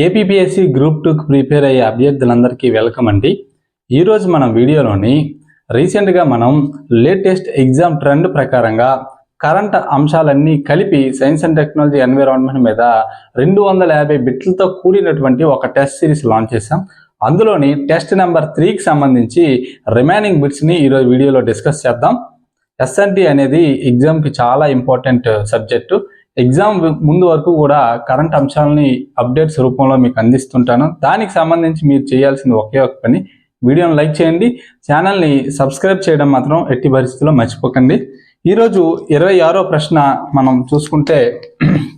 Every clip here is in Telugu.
ఏపీపీఎస్సీ గ్రూప్ 2కి ప్రిపేర్ అయ్యే అభ్యర్థులందరికీ వెల్కమ్ అండి. ఈరోజు మనం వీడియోలోని రీసెంట్గా మనం లేటెస్ట్ ఎగ్జామ్ ట్రెండ్ ప్రకారంగా కరెంట్ అంశాలన్నీ కలిపి సైన్స్ అండ్ టెక్నాలజీ ఎన్విరాన్మెంట్ మీద 250 బిట్లతో కూడినటువంటి ఒక టెస్ట్ సిరీస్ లాంచ్ చేసాం. అందులోని టెస్ట్ నెంబర్ 3కి సంబంధించి రిమైనింగ్ బిట్స్ని ఈరోజు వీడియోలో డిస్కస్ చేద్దాం. ఎస్ఎన్టీ అనేది ఎగ్జామ్కి చాలా ఇంపార్టెంట్ సబ్జెక్టు. ఎగ్జామ్ ముందు వరకు కూడా కరెంట్ అంశాలని అప్డేట్స్ రూపంలో మీకు అందిస్తుంటాను. దానికి సంబంధించి మీరు చేయాల్సింది ఒకే ఒక పని, వీడియోని లైక్ చేయండి, ఛానల్ని సబ్స్క్రైబ్ చేయడం మాత్రం ఎట్టి పరిస్థితుల్లో మర్చిపోకండి. ఈరోజు 26వ ప్రశ్న మనం చూసుకుంటే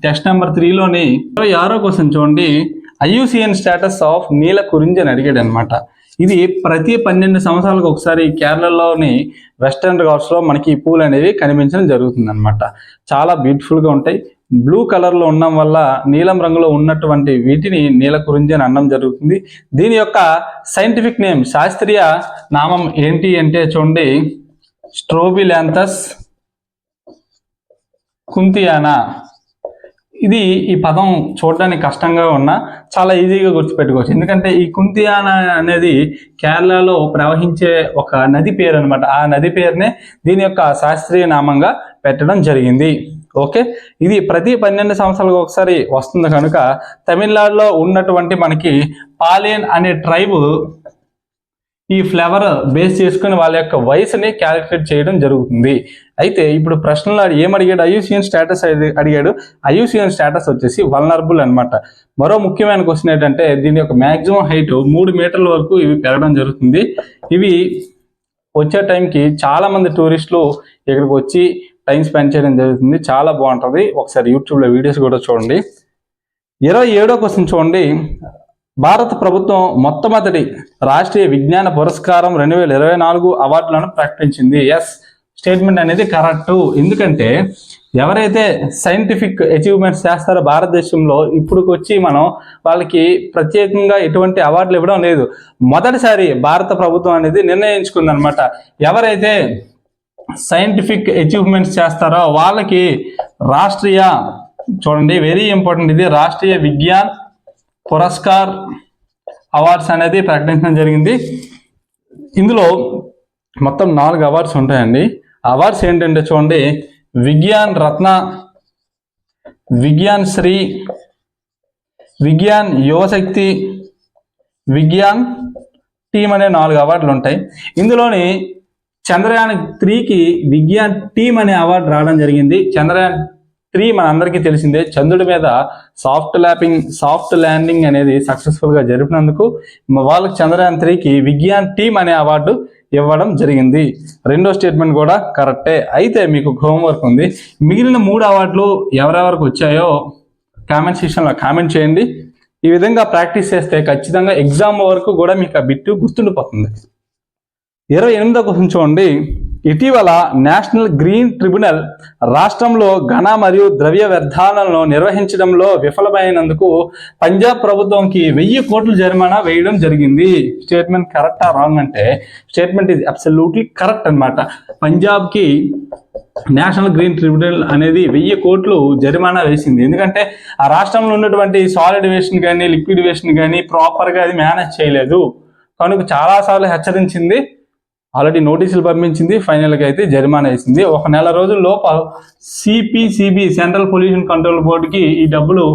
టెస్ట్ నెంబర్ 3లోని 26వ క్వశ్చన్ చూడండి. ఐయుసిఎన్ స్టేటస్ ఆఫ్ నీల కురించి అని అడిగాడు అనమాట. ఇది ప్రతి 12 సంవత్సరాలకు ఒకసారి కేరళలోని వెస్టర్న్ ఘాట్స్లో మనకి ఈ పూలు అనేవి కనిపించడం జరుగుతుంది అనమాట. చాలా బ్యూటిఫుల్గా ఉంటాయి. బ్లూ కలర్లో ఉండడం వల్ల నీలం రంగులో ఉన్నటువంటి వీటిని నీల కురించి అని అనడం జరుగుతుంది. దీని యొక్క సైంటిఫిక్ నేమ్, శాస్త్రీయ నామం ఏంటి అంటే చూడండి, స్ట్రోబిలాంథస్ కుంతియానా. ఇది ఈ పదం చూడడానికి కష్టంగా ఉన్నా చాలా ఈజీగా గుర్తుపెట్టుకోవచ్చు. ఎందుకంటే ఈ కుంతియానా అనేది కేరళలో ప్రవహించే ఒక నది పేరు అనమాట. ఆ నది పేరునే దీని యొక్క శాస్త్రీయ నామంగా పెట్టడం జరిగింది. ఓకే, ఇది ప్రతి 12 సంవత్సరాలకు ఒకసారి వస్తుంది కనుక తమిళనాడులో ఉన్నటువంటి మనకి పాలియన్ అనే ట్రైబు ఈ ఫ్లేవర్ బేస్ చేసుకుని వాళ్ళ యొక్క వయసుని క్యాలిక్యులేట్ చేయడం జరుగుతుంది. అయితే ఇప్పుడు ప్రశ్నలో ఏమడిగాడు? ఐయుసిఎన్ స్టేటస్ అడిగాడు. ఐయుసిఎన్ స్టేటస్ వచ్చేసి వల్నరబుల్ అనమాట. మరో ముఖ్యమైన క్వశ్చన్ ఏంటంటే దీని యొక్క మ్యాక్సిమం హైట్ 3 మీటర్ల వరకు ఇవి పెరగడం జరుగుతుంది. ఇవి వచ్చే టైంకి చాలా మంది టూరిస్టులు ఇక్కడికి వచ్చి టైం స్పెండ్ చేయడం జరుగుతుంది. చాలా బాగుంటుంది. ఒకసారి యూట్యూబ్లో వీడియోస్ కూడా చూడండి. 27వ క్వశ్చన్ చూడండి. భారత ప్రభుత్వం మొట్టమొదటి రాష్ట్రీయ విజ్ఞాన పురస్కారం 2024 అవార్డులను ప్రకటించింది. ఎస్, స్టేట్మెంట్ అనేది కరెక్ట్. ఎందుకంటే ఎవరైతే సైంటిఫిక్ అచీవ్మెంట్స్ చేస్తారో భారతదేశంలో ఇప్పుడుకి వచ్చి మనం వాళ్ళకి ప్రత్యేకంగా ఎటువంటి అవార్డులు ఇవ్వడం లేదు. మొదటిసారి భారత ప్రభుత్వం అనేది నిర్ణయించుకుందనమాట. ఎవరైతే సైంటిఫిక్ అచీవ్మెంట్స్ చేస్తారో వాళ్ళకి రాష్ట్రీయ, చూడండి వెరీ ఇంపార్టెంట్, ఇది రాష్ట్రీయ విజ్ఞాన్ పురస్కార్ అవార్డ్స్ అనేది ప్రకటించడం జరిగింది. ఇందులో మొత్తం 4 అవార్డ్స్ ఉంటాయండి. అవార్డ్స్ ఏంటంటే చూడండి, విజ్ఞాన్ రత్న, విజ్ఞాన్ శ్రీ, విజ్ఞాన్ యువశక్తి, విజ్ఞాన్ టీమ్ అనే 4 అవార్డులు ఉంటాయి. ఇందులోని చంద్రయాన్ 3కి విజ్ఞాన్ టీమ్ అనే అవార్డు రావడం జరిగింది. చంద్రయాన్ 3 మనందరికీ తెలిసిందే, చంద్రుడి మీద సాఫ్ట్ ల్యాండింగ్ అనేది సక్సెస్ఫుల్గా జరిపినందుకు వాళ్ళకి చంద్రయాన్ 3కి విజ్ఞాన్ టీమ్ అనే అవార్డు ఇవ్వడం జరిగింది. రెండో స్టేట్మెంట్ కూడా కరెక్టే. అయితే మీకు హోంవర్క్ ఉంది. మిగిలిన 3 అవార్డులు ఎవరెవరికి వచ్చాయో కామెంట్ సెక్షన్లో కామెంట్ చేయండి. ఈ విధంగా ప్రాక్టీస్ చేస్తే ఖచ్చితంగా ఎగ్జామ్ వరకు కూడా మీకు ఆ బిట్టు గుర్తుండిపోతుంది. 28వ క్వశ్చన్ చూడండి. ఇటీవల నేషనల్ గ్రీన్ ట్రిబ్యునల్ రాష్ట్రంలో ఘన మరియు ద్రవ్య వ్యర్థాలను నిర్వహించడంలో విఫలమైనందుకు పంజాబ్ ప్రభుత్వంకి 1000 కోట్ల జరిమానా వేయడం జరిగింది. స్టేట్మెంట్ కరెక్టా రాంగ్ అంటే స్టేట్మెంట్ ఇది అబ్సల్యూట్లీ కరెక్ట్ అనమాట. పంజాబ్కి నేషనల్ గ్రీన్ ట్రిబ్యునల్ అనేది 1000 కోట్లు జరిమానా వేసింది. ఎందుకంటే ఆ రాష్ట్రంలో ఉన్నటువంటి సాలిడ్ వేస్ట్ని కానీ లిక్విడ్ వేస్ట్ని కానీ ప్రాపర్గా అది మేనేజ్ చేయలేదు కనుక చాలాసార్లు హెచ్చరించింది, ఆల్రెడీ నోటీసులు పంపించింది, ఫైనల్గా అయితే జరిమానా వేసింది. 1 నెల రోజుల లోపు సిపిసిబి సెంట్రల్ పొల్యూషన్ కంట్రోల్ బోర్డుకి ఈ డబ్బులు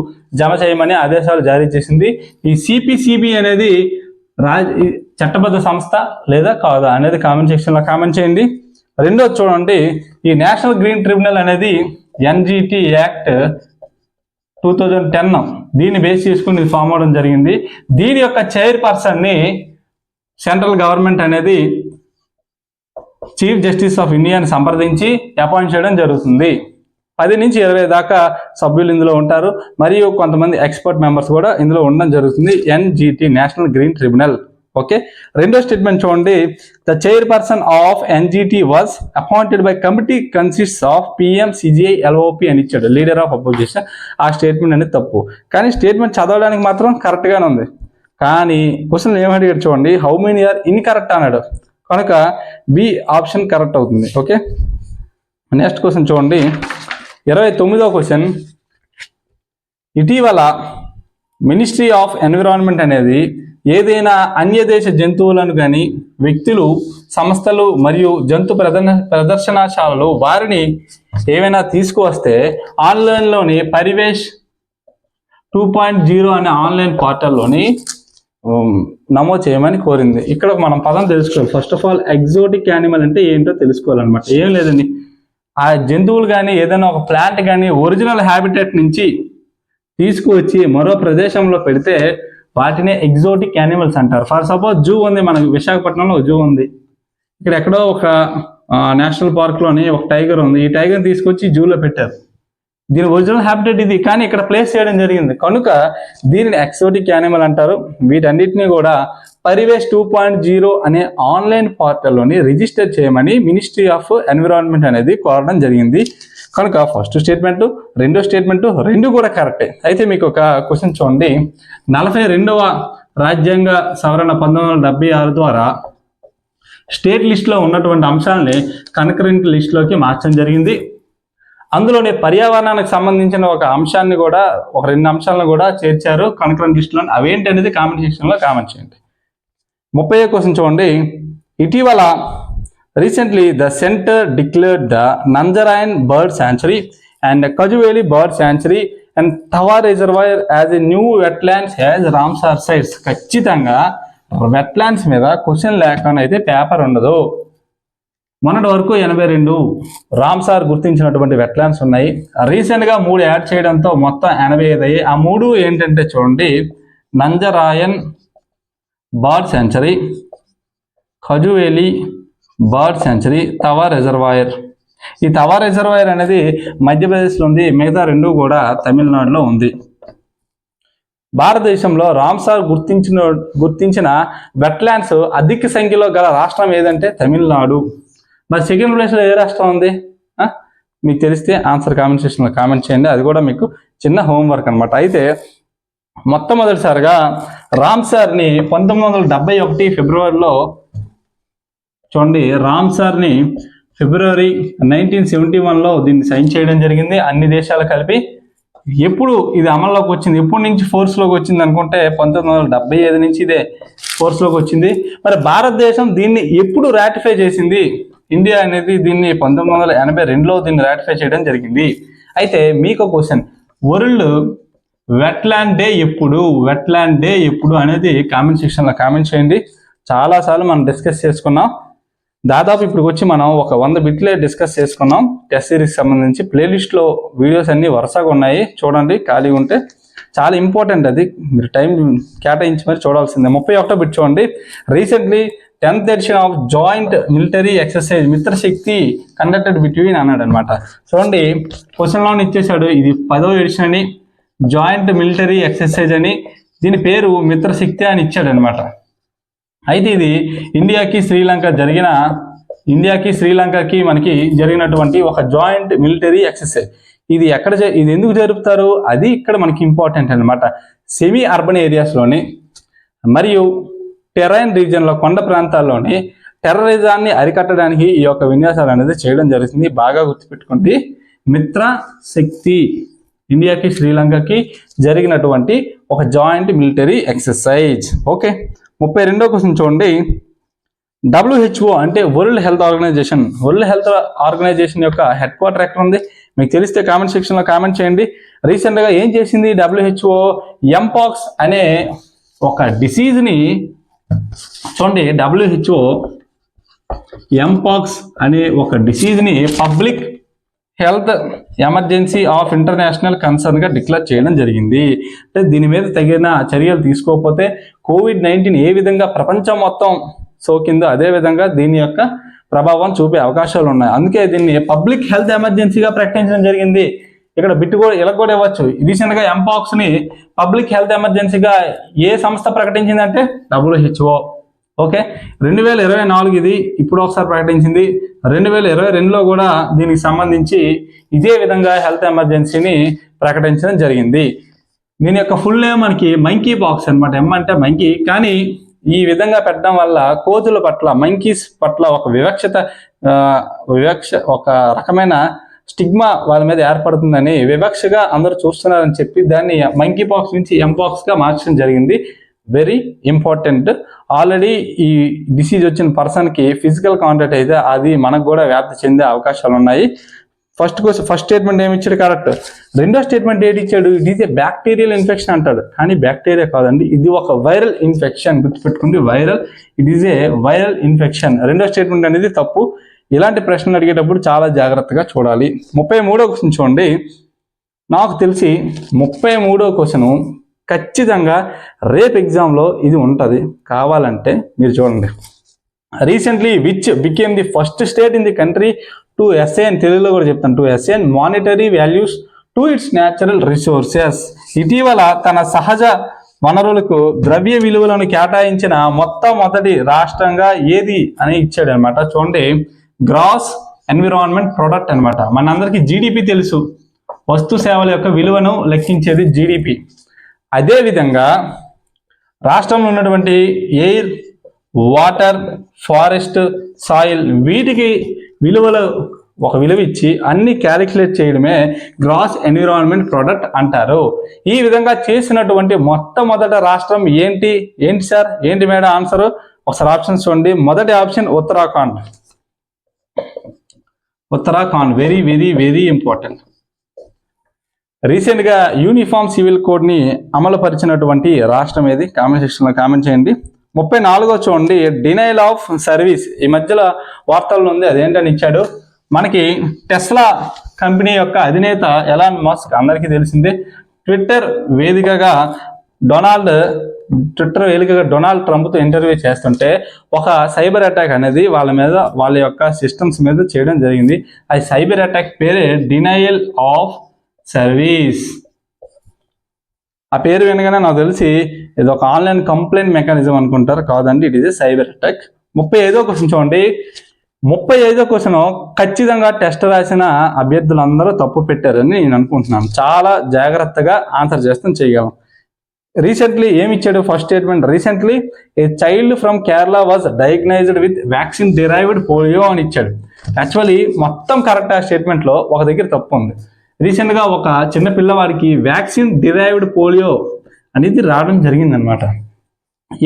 జమ చేయమని ఆదేశాలు జారీ చేసింది. ఈ సిపిసిబి అనేది చట్టబద్ధ సంస్థ లేదా కాదా అనేది కామెంట్ సెక్షన్లో కామెంట్ చేయండి. రెండోది చూడండి, ఈ నేషనల్ గ్రీన్ ట్రిబ్యునల్ అనేది ఎన్జిటి యాక్ట్ 2010 దీన్ని బేస్ చేసుకుని ఫామ్ అవడం జరిగింది. దీని యొక్క చైర్పర్సన్ని సెంట్రల్ గవర్నమెంట్ అనేది చీఫ్ జస్టిస్ ఆఫ్ ఇండియాని సంప్రదించి అపాయింట్ చేయడం జరుగుతుంది. 10 నుంచి 20 దాకా సభ్యులు ఇందులో ఉంటారు. మరియు కొంతమంది ఎక్స్పర్ట్ మెంబర్స్ కూడా ఇందులో ఉండడం జరుగుతుంది. NGT national green tribunal. Okay, రెండో స్టేట్మెంట్ చూడండి. The chairperson of NGT was appointed by committee consists of PM CGI LOP అని ఇచ్చాడు, లీడర్ ఆఫ్ అపోజిషన్. ఆ స్టేట్మెంట్ అనేది తప్పు, కానీ స్టేట్మెంట్ చదవడానికి మాత్రం కరెక్ట్గానే ఉంది. కానీ క్వశ్చన్ ఏమడిగాడు చూడండి, హౌ మెనీ ఆర్ ఇన్కరెక్ట్ అన్నాడు కనుక బి ఆప్షన్ కరెక్ట్ అవుతుంది. ఓకే, నెక్స్ట్ క్వశ్చన్ చూడండి. 29వ క్వశ్చన్. ఇటీవల మినిస్ట్రీ ఆఫ్ ఎన్విరాన్మెంట్ అనేది ఏదైనా అన్య దేశ జంతువులను కానీ వ్యక్తులు, సంస్థలు మరియు జంతు ప్రదర్శనశాలలు వారిని ఏమైనా తీసుకువస్తే ఆన్లైన్లోని పరివేష్ 2.0 అనే ఆన్లైన్ పోర్టల్లోని నమోదు చేయమని కోరింది. ఇక్కడ మనం పదం తెలుసుకోవాలి. First of all exotic animal అంటే ఏంటో తెలుసుకోవాలన్నమాట. ఏం లేదండి, ఆ జంతువులు కానీ ఏదైనా ఒక ప్లాంట్ కానీ ఒరిజినల్ హ్యాబిటేట్ నుంచి తీసుకువచ్చి మరో ప్రదేశంలో పెడితే వాటినే ఎగ్జోటిక్ యానిమల్స్ అంటారు. ఫర్ సపోజ్ జూ ఉంది, మనకు విశాఖపట్నంలో జూ ఉంది. ఇక్కడ ఎక్కడో ఒక నేషనల్ పార్క్లోని ఒక టైగర్ ఉంది. ఈ టైగర్ తీసుకొచ్చి జూలో పెట్టారు. దీని ఒరిజినల్ హ్యాబిటేట్ ఇది, కానీ ఇక్కడ ప్లేస్ చేయడం జరిగింది కనుక దీనిని ఎక్సోటిక్ యానిమల్ అంటారు. వీటన్నిటిని కూడా పరివేష్ 2.0 అనే ఆన్లైన్ పోర్టల్లోని రిజిస్టర్ చేయమని మినిస్ట్రీ ఆఫ్ ఎన్విరాన్మెంట్ అనేది కోరడం జరిగింది. కనుక ఫస్ట్ స్టేట్మెంటు, రెండో స్టేట్మెంటు రెండు కూడా కరెక్టే. అయితే మీకు ఒక క్వశ్చన్ చూడండి. 42వ రాజ్యాంగ సవరణ 1976 ద్వారా స్టేట్ లిస్ట్లో ఉన్నటువంటి అంశాలని కన్కరెంట్ లిస్ట్లోకి మార్చడం జరిగింది. అందులోనే పర్యావరణానికి సంబంధించిన ఒక అంశాన్ని కూడా, ఒక 2 అంశాలను కూడా చేర్చారు కన్కరెంట్ లిస్టులో. అవేంటి అనేది కామెంట్ సెక్షన్లో కామెంట్ చేయండి. 30వ క్వశ్చన్ చూడండి. ఇటీవల recently the centre declared the Nanjarayan bird sanctuary and Kazhuveli bird sanctuary and Tawa reservoir as a new wetlands as Ramsar sites. ఖచ్చితంగా వెట్లాండ్స్ మీద క్వశ్చన్ లేకుండా అయితే పేపర్ ఉండదు. మొన్నటి వరకు 82 రామ్సార్ గుర్తించినటువంటి వెట్లాండ్స్ ఉన్నాయి. రీసెంట్గా 3 యాడ్ చేయడంతో మొత్తం 85 అయ్యాయి. ఆ 3 ఏంటంటే చూడండి, నంజరాయన్ బర్డ్ శాంచురీ, ఖజువేలి బర్డ్ శాంచురీ, తవా రిజర్వాయర్. ఈ తవా రిజర్వాయర్ అనేది మధ్యప్రదేశ్లో ఉంది, మిగతా 2 కూడా తమిళనాడులో ఉంది. భారతదేశంలో రామ్సార్ గుర్తించిన వెట్లాండ్స్ అధిక సంఖ్యలో గల రాష్ట్రం ఏదంటే తమిళనాడు. మరి సెకండ్ ప్లేస్లో ఏ రాష్ట్రం ఉంది? మీకు తెలిస్తే ఆన్సర్ కామెంట్ సెక్షన్లో కామెంట్ చేయండి. అది కూడా మీకు చిన్న హోంవర్క్ అనమాట. అయితే మొట్టమొదటిసారిగా రామ్సార్ని 1971 ఫిబ్రవరిలో చూడండి, రామ్సార్ని ఫిబ్రవరి 1971లో దీన్ని సైన్ చేయడం జరిగింది, అన్ని దేశాలు కలిపి. ఎప్పుడు ఇది అమల్లోకి వచ్చింది, ఎప్పటి నుంచి ఫోర్స్లోకి వచ్చింది అనుకుంటే 1975 నుంచి ఇదే ఫోర్స్లోకి వచ్చింది. మరి భారతదేశం దీన్ని ఎప్పుడు రాటిఫై చేసింది? ఇండియా అనేది దీన్ని 1982లో దీన్ని రాటిఫై చేయడం జరిగింది. అయితే మీకు క్వశ్చన్, వరల్డ్ వెట్లాండ్ డే ఎప్పుడు? వెట్లాండ్ డే ఎప్పుడు అనేది కామెంట్ సెక్షన్లో కామెంట్ చేయండి. చాలాసార్లు మనం డిస్కస్ చేసుకున్నాం. దాదాపు ఇప్పుడు వచ్చి మనం ఒక 100 బిట్లే డిస్కస్ చేసుకున్నాం. టెస్ట్ సిరీస్ సంబంధించి ప్లేలిస్ట్లో వీడియోస్ అన్నీ వరుసగా ఉన్నాయి, చూడండి. ఖాళీ ఉంటే చాలా ఇంపార్టెంట్, అది మీరు టైం కేటాయించి మరి చూడాల్సిందే. 31వ బిట్ చూడండి. Recently 10th edition of joint military exercise Mitra Shakti conducted between అన్నాడు అనమాట. చూడండి, క్వశ్చన్లో ఇచ్చేసాడు, ఇది 10వ ఎడిషన్ అని, జాయింట్ మిలిటరీ ఎక్సర్సైజ్ అని, దీని పేరు మిత్రశక్తి అని ఇచ్చాడు అనమాట. అయితే ఇది ఇండియాకి శ్రీలంకకి మనకి జరిగినటువంటి ఒక జాయింట్ మిలిటరీ ఎక్సర్సైజ్. ఇది ఇది ఎందుకు జరుపుతారు అది ఇక్కడ మనకి ఇంపార్టెంట్ అనమాట. సెమీ అర్బన్ ఏరియాస్లోని మరియు టెరైన్ రీజియన్లో, కొండ ప్రాంతాల్లోని టెర్రరిజాన్ని అరికట్టడానికి ఈ యొక్క విన్యాసాలు అనేది చేయడం జరుగుతుంది. బాగా గుర్తుపెట్టుకోండి, మిత్ర శక్తి ఇండియాకి శ్రీలంకకి జరిగినటువంటి ఒక జాయింట్ మిలిటరీ ఎక్సర్సైజ్. ఓకే, 32వ క్వశ్చన్ చూడండి. WHO అంటే world health organisation. World health organisation యొక్క హెడ్ క్వార్టర్ ఎక్కడ ఉంది? మీకు తెలిస్తే కామెంట్ సెక్షన్లో కామెంట్ చేయండి. రీసెంట్గా ఏం చేసింది WHO? ఎంపాక్స్ అనే ఒక డిసీజ్ని చూడండి, WHO ఎంపాక్స్ అనే ఒక డిసీజ్ని public health emergency of international కన్సర్న్గా డిక్లేర్ చేయడం జరిగింది. అంటే దీని మీద తగిన చర్యలు తీసుకోకపోతే COVID-19 ఏ విధంగా ప్రపంచం మొత్తం సోకిందో అదేవిధంగా దీని యొక్క ప్రభావం చూపే అవకాశాలు ఉన్నాయి. అందుకే దీన్ని పబ్లిక్ హెల్త్ ఎమర్జెన్సీగా ప్రకటించడం జరిగింది. ఇక్కడ బిట్ కూడా ఇలా కూడా ఇవ్వచ్చు. రీసెంట్గా ఎంపాక్స్ని పబ్లిక్ హెల్త్ ఎమర్జెన్సీగా ఏ సంస్థ ప్రకటించిందంటే WHO. ఓకే, 2024 ఇది ఇప్పుడు ఒకసారి ప్రకటించింది. 2022లో కూడా దీనికి సంబంధించి ఇదే విధంగా హెల్త్ ఎమర్జెన్సీని ప్రకటించడం జరిగింది. దీని యొక్క ఫుల్ నేమ్ మనకి మంకీ పాక్స్ అనమాట. అంటే మంకీ, కానీ ఈ విధంగా పెట్టడం వల్ల కోతుల పట్ల, మంకీస్ పట్ల ఒక ఒక రకమైన స్టిగ్మా వాళ్ళ మీద ఏర్పడుతుందని వివక్షగా అందరూ చూస్తున్నారని చెప్పి దాన్ని మంకీ పాక్స్ నుంచి ఎంపాక్స్గా మార్చడం జరిగింది. Very important. ఆల్రెడీ ఈ డిసీజ్ వచ్చిన పర్సన్కి ఫిజికల్ కాంటాక్ట్ అయితే అది మనకు కూడా వ్యాప్తి చెందే అవకాశాలు ఉన్నాయి. ఫస్ట్ స్టేట్మెంట్ ఏమి ఇచ్చాడు కరెక్ట్. రెండో స్టేట్మెంట్ ఏంటి ఇచ్చాడు, it is A bacterial infection అంటాడు. కానీ బ్యాక్టీరియా కాదండి, ఇది ఒక వైరల్ ఇన్ఫెక్షన్. గుర్తుపెట్టుకోండి, it is A viral infection. రెండో స్టేట్మెంట్ అనేది తప్పు. ఇలాంటి ప్రశ్నలు అడిగేటప్పుడు చాలా జాగ్రత్తగా చూడాలి. 33వ క్వశ్చన్ చూడండి. నాకు తెలిసి 33వ క్వశ్చన్ ఖచ్చితంగా రేపు ఎగ్జామ్లో ఇది ఉంటుంది. కావాలంటే మీరు చూడండి. Recently which became the first state in the country to assign, తెలుగులో కూడా చెప్తాను, to assign monetary values to it's natural resources. ఇటీవల తన సహజ వనరులకు ద్రవ్య విలువలను కేటాయించిన మొట్టమొదటి రాష్ట్రంగా ఏది అని ఇచ్చాడు అనమాట. చూడండి, గ్రాస్ ఎన్విరాన్మెంట్ ప్రొడక్ట్ అనమాట. మనందరికీ జీడిపి తెలుసు, వస్తు సేవల యొక్క విలువను లెక్కించేది జీడిపి. అదేవిధంగా రాష్ట్రంలో ఉన్నటువంటి ఎయిర్, వాటర్, ఫారెస్ట్, సాయిల్ వీటికి ఒక విలువ ఇచ్చి అన్ని క్యాలిక్యులేట్ చేయడమే గ్రాస్ ఎన్విరాన్మెంట్ ప్రొడక్ట్ అంటారు. ఈ విధంగా చేసినటువంటి మొట్టమొదటి రాష్ట్రం ఏంటి సార్, ఏంటి మేడం ఆన్సర్? ఒకసారి ఆప్షన్స్ చూడండి. మొదటి option Uttarakhand. Very very very important. రీసెంట్గా యూనిఫామ్ సివిల్ కోడ్ని అమలు పరిచినటువంటి రాష్ట్రం ఏది? కామెంట్ సెక్షన్లో కామెంట్ చేయండి. 34వ చూడండి, డినైల్ ఆఫ్ సర్వీస్. ఈ మధ్యలో వార్తల్లో ఉంది, అదేంటని ఇచ్చాడు. మనకి టెస్లా కంపెనీ యొక్క అధినేత ఎలాన్ మస్క్ అందరికీ తెలిసిందే. ట్విట్టర్ వేదికగా డొనాల్డ్ ట్రంప్తో ఇంటర్వ్యూ చేస్తుంటే ఒక సైబర్ అటాక్ అనేది వాళ్ళ యొక్క సిస్టమ్స్ మీద చేయడం జరిగింది. ఆ సైబర్ అటాక్ పేరే డినైల్ ఆఫ్ సర్వీస్. ఆ పేరు వినగానే నాకు తెలిసి ఇది ఒక ఆన్లైన్ కంప్లైంట్ మెకానిజం అనుకుంటారు. కాదండి, it is a cyber attack. 35వ క్వశ్చన్ చూడండి. 35వ క్వశ్చన్ ఖచ్చితంగా టెస్ట్ రాసిన అభ్యర్థులందరూ తప్పు పెట్టారని నేను అనుకుంటున్నాను. చాలా జాగ్రత్తగా ఆన్సర్ చేస్తాం, చేయగలం. రీసెంట్లీ ఏమి ఇచ్చాడు? First statement, recently a child from Kerala was డయాగ్నైజ్డ్ with vaccine derived polio అని ఇచ్చాడు. యాక్చువల్లీ మొత్తం కరెక్ట్. ఆ స్టేట్మెంట్లో ఒక దగ్గర తప్పు ఉంది. రీసెంట్గా ఒక చిన్న పిల్లవాడికి వ్యాక్సిన్ డిరైవ్డ్ పోలియో అనేది రావడం జరిగిందనమాట.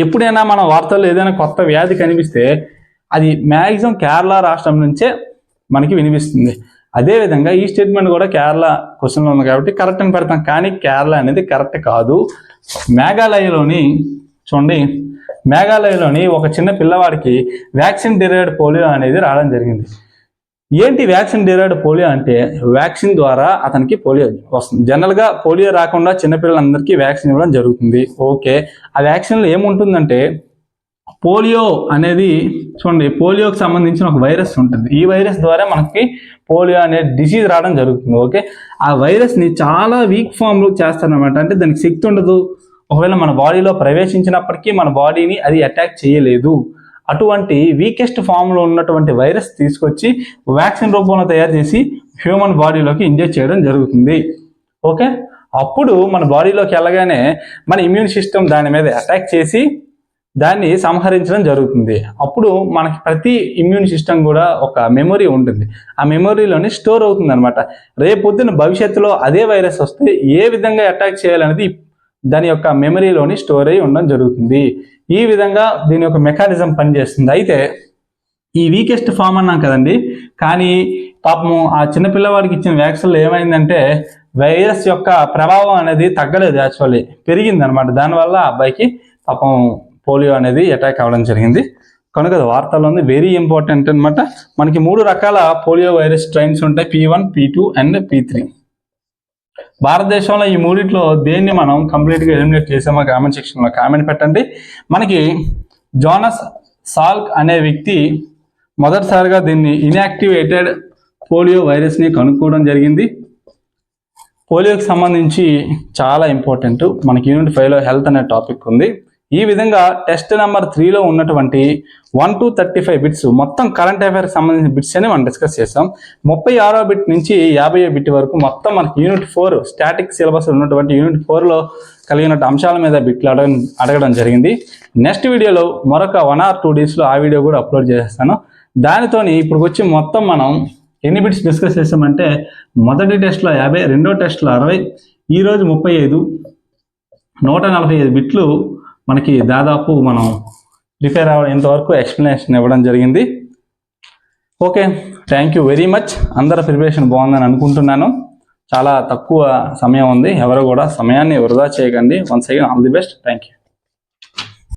ఎప్పుడైనా మన వార్తల్లో ఏదైనా కొత్త వ్యాధి కనిపిస్తే అది మ్యాక్సిమం కేరళ రాష్ట్రం నుంచే మనకి వినిపిస్తుంది. అదేవిధంగా ఈ స్టేట్మెంట్ కూడా కేరళ క్వశ్చన్లో ఉంది కాబట్టి కరెక్ట్ అని పెడతాం, కానీ కేరళ అనేది కరెక్ట్ కాదు. మేఘాలయలోని ఒక చిన్న పిల్లవాడికి వ్యాక్సిన్ డిరైవ్డ్ పోలియో అనేది రావడం జరిగింది. ఏంటి వ్యాక్సిన్ డిరైవ్డ్ పోలియో అంటే, వ్యాక్సిన్ ద్వారా అతనికి పోలియో వస్తుంది. జనరల్గా పోలియో రాకుండా చిన్నపిల్లలందరికీ వ్యాక్సిన్ ఇవ్వడం జరుగుతుంది. ఓకే, ఆ వ్యాక్సిన్లో ఏముంటుందంటే పోలియో అనేది చూడండి, పోలియోకి సంబంధించిన ఒక వైరస్ ఉంటుంది. ఈ వైరస్ ద్వారా మనకి పోలియో అనే డిసీజ్ రావడం జరుగుతుంది. ఓకే, ఆ వైరస్ని చాలా వీక్ ఫామ్లో చేస్తారనమాట. అంటే దానికి శక్తి ఉండదు. ఒకవేళ మన బాడీలో ప్రవేశించినప్పటికీ మన బాడీని అది అటాక్ చేయలేదు. అటువంటి వీకెస్ట్ ఫామ్లో ఉన్నటువంటి వైరస్ తీసుకొచ్చి వ్యాక్సిన్ రూపంలో తయారు చేసి హ్యూమన్ బాడీలోకి ఇంజెక్ట్ చేయడం జరుగుతుంది. ఓకే, అప్పుడు మన బాడీలోకి వెళ్ళగానే మన ఇమ్యూన్ సిస్టమ్ దాని మీద అటాక్ చేసి దాన్ని సంహరించడం జరుగుతుంది. అప్పుడు మనకి ప్రతి ఇమ్యూన్ సిస్టమ్ కూడా ఒక మెమొరీ ఉంటుంది. ఆ మెమొరీలోని స్టోర్ అవుతుంది అనమాట. రేపొద్దున భవిష్యత్తులో అదే వైరస్ వస్తే ఏ విధంగా అటాక్ చేయాలనేది దాని యొక్క మెమరీలోని స్టోర్ అయి ఉండడం జరుగుతుంది. ఈ విధంగా దీని యొక్క మెకానిజం పనిచేస్తుంది. అయితే ఈ వీకెస్ట్ ఫామ్ అన్నాం కదండి, కానీ పాపము ఆ చిన్నపిల్లవాడికి ఇచ్చిన వ్యాక్సిన్లో ఏమైందంటే వైరస్ యొక్క ప్రభావం అనేది తగ్గలేదు, యాక్చువల్లీ పెరిగింది అనమాట. దానివల్ల ఆ అబ్బాయికి పాపం పోలియో అనేది అటాక్ అవ్వడం జరిగింది. కనుక అది వార్తల్లో ఉంది. వెరీ ఇంపార్టెంట్ అనమాట. మనకి 3 రకాల పోలియో వైరస్ స్ట్రెయిన్స్ ఉంటాయి, P1, P2 అండ్ P3. భారతదేశంలో ఈ మూడిట్లో దేన్ని మనం కంప్లీట్గా ఎలిమినేట్ చేసామో కామెంట్ సెక్షన్లో కామెంట్ పెట్టండి. మనకి జోనస్ సాల్క్ అనే వ్యక్తి మొదటిసారిగా దీన్ని ఇన్యాక్టివేటెడ్ పోలియో వైరస్ని కనుక్కోవడం జరిగింది. పోలియోకి సంబంధించి చాలా ఇంపార్టెంట్. మనకి యూనిట్ 5లో హెల్త్ అనే టాపిక్ ఉంది. ఈ విధంగా టెస్ట్ నెంబర్ 3లో ఉన్నటువంటి 1 to 35 బిట్స్ మొత్తం కరెంట్ అఫైర్స్ సంబంధించిన బిట్స్ అని మనం డిస్కస్ చేసాం. 36వ బిట్ నుంచి 50వ బిట్ వరకు మొత్తం మనకి యూనిట్ 4 స్టాటిక్ సిలబస్ ఉన్నటువంటి యూనిట్ 4లో కలిగిన అంశాల మీద బిట్లు అడగడం జరిగింది. నెక్స్ట్ వీడియోలో మరొక 1 or 2 daysలో ఆ వీడియో కూడా అప్లోడ్ చేసేస్తాను. దానితోని ఇప్పుడు వచ్చి మొత్తం మనం ఎన్ని బిట్స్ డిస్కస్ చేసామంటే మొదటి టెస్ట్లో 50, రెండో టెస్ట్లో 60, ఈరోజు 35, 145 బిట్లు మనకి దాదాపు మనం ప్రిపేర్ అవ్వడం ఇంతవరకు ఎక్స్ప్లెనేషన్ ఇవ్వడం జరిగింది. Okay, thank you very much. అందరి ప్రిపరేషన్ బాగుందని అనుకుంటున్నాను. చాలా తక్కువ సమయం ఉంది, ఎవరు కూడా సమయాన్ని వృధా చేయకండి. Once again all the best. Thank you.